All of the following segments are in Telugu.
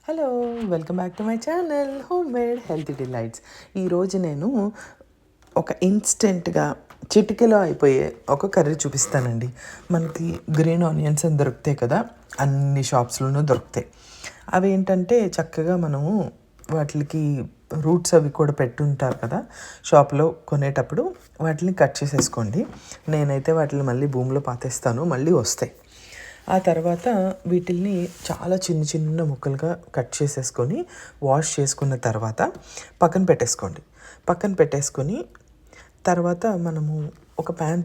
Hello, welcome back to my channel home made healthy delights. ఈరోజు నేను ఒక ఇన్స్టెంట్గా చిటికెలో అయిపోయే ఒక కర్రీ చూపిస్తానండి. మనకి గ్రీన్ ఆనియన్స్ అని దొరుకుతాయి కదా, అన్ని షాప్స్లోనూ దొరుకుతాయి. అవి ఏంటంటే చక్కగా మనము వాటికి రూట్స్ అవి కూడా పెట్టుంటారు కదా షాప్లో కొనేటప్పుడు, వాటిని కట్ చేసేసుకోండి. నేనైతే వాటిని మళ్ళీ భూమిలో పాతేస్తాను, మళ్ళీ వస్తాయి. ఆ తర్వాత వీటిల్ని చాలా చిన్న చిన్న ముక్కలుగా కట్ చేసేసుకొని వాష్ చేసుకున్న తర్వాత పక్కన పెట్టేసుకొని తర్వాత మనము ఒక ప్యాన్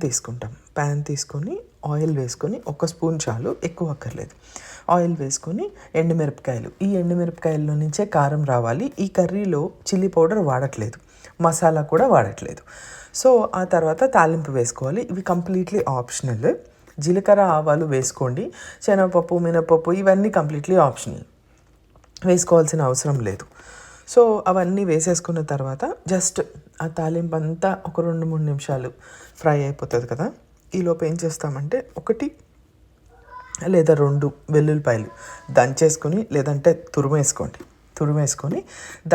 తీసుకొని ఆయిల్ వేసుకొని, ఒక స్పూన్ చాలు, ఎక్కువ అక్కర్లేదు. ఆయిల్ వేసుకొని ఈ ఎండుమిరపకాయల్లో నుంచే కారం రావాలి. ఈ కర్రీలో చిల్లీ పౌడర్ వాడట్లేదు, మసాలా కూడా వాడట్లేదు. సో ఆ తర్వాత తాలింపు వేసుకోవాలి. ఇవి కంప్లీట్లీ ఆప్షనల్. జీలకర్ర ఆవాలు వేసుకోండి, శనగపప్పు మినపప్పు ఇవన్నీ కంప్లీట్లీ ఆప్షనల్, వేసుకోవాల్సిన అవసరం లేదు. సో అవన్నీ వేసేసుకున్న తర్వాత జస్ట్ ఆ తాలింపు అంతా ఒక 2-3 నిమిషాలు ఫ్రై అయిపోతుంది కదా. ఈలోపు ఏం చేస్తామంటే 1 లేదా 2 వెల్లుల్లిపాయలు దంచేసుకొని, లేదంటే తురిమేసుకొని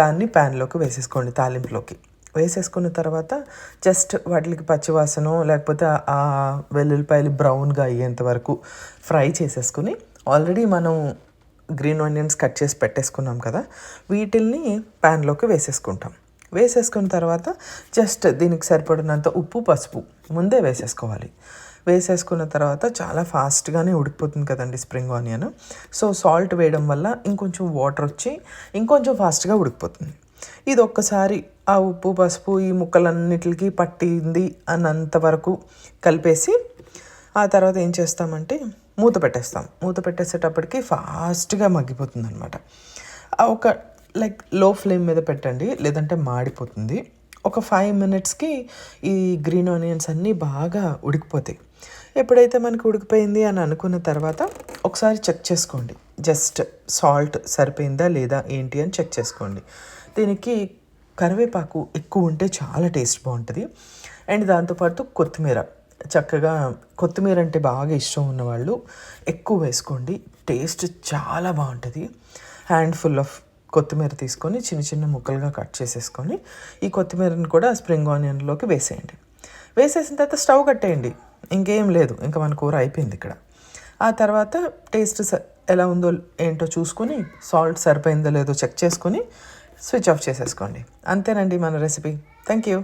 దాన్ని ప్యాన్లోకి వేసేసుకోండి. తాలింపులోకి వేసేసుకున్న తర్వాత జస్ట్ వాటికి పచ్చివాసన లేకపోతే ఆ వెల్లుల్లిపాయలు బ్రౌన్గా అయ్యేంత వరకు ఫ్రై చేసేసుకుని, ఆల్రెడీ మనం గ్రీన్ ఆనియన్స్ కట్ చేసి పెట్టేసుకున్నాం కదా, వీటిల్ని ప్యాన్లోకి వేసేసుకున్న తర్వాత జస్ట్ దీనికి సరిపడినంత ఉప్పు పసుపు ముందే వేసేసుకున్న తర్వాత చాలా ఫాస్ట్గానే ఉడికిపోతుంది కదండి స్ప్రింగ్ ఆనియన్. సో సాల్ట్ వేయడం వల్ల ఇంకొంచెం వాటర్ వచ్చి ఇంకొంచెం ఫాస్ట్గా ఉడికిపోతుంది. ఇది ఒక్కసారి ఆ ఉప్పు పసుపు ఈ ముక్కలన్నిటికి పట్టింది అన్నంత వరకు కలిపేసి, ఆ తర్వాత ఏం చేస్తామంటే మూత పెట్టేసేటప్పటికి ఫాస్ట్గా మగ్గిపోతుంది అనమాట. ఒక లో ఫ్లేమ్ మీద పెట్టండి, లేదంటే మాడిపోతుంది. ఒక 5 మినిట్స్కి ఈ గ్రీన్ ఆనియన్స్ అన్నీ బాగా ఉడికిపోతాయి. ఎప్పుడైతే మనకు ఉడికిపోయింది అని అనుకున్న తర్వాత ఒకసారి చెక్ చేసుకోండి, జస్ట్ సాల్ట్ సరిపోయిందా లేదా ఏంటి అని చెక్ చేసుకోండి. దీనికి కరివేపాకు ఎక్కువ ఉంటే చాలా టేస్ట్ బాగుంటుంది. అండ్ దాంతోపాటు కొత్తిమీర అంటే బాగా ఇష్టం ఉన్నవాళ్ళు ఎక్కువ వేసుకోండి, టేస్ట్ చాలా బాగుంటుంది. హ్యాండ్ఫుల్ ఆఫ్ కొత్తిమీర తీసుకొని చిన్న చిన్న ముక్కలుగా కట్ చేసేసుకొని ఈ కొత్తిమీరని కూడా స్ప్రింగ్ ఆనియన్లోకి వేసేసిన తర్వాత స్టవ్ కట్టేయండి. ఇంకేం లేదు, ఇంకా మన కూర అయిపోయింది ఇక్కడ. ఆ తర్వాత టేస్ట్ ఎలా ఉందో ఏంటో చూసుకొని, సాల్ట్ సరిపోయిందో లేదో చెక్ చేసుకొని స్విచ్ ఆఫ్ చేసేసుకోండి. అంతేనండి మన రెసిపీ. Thank you.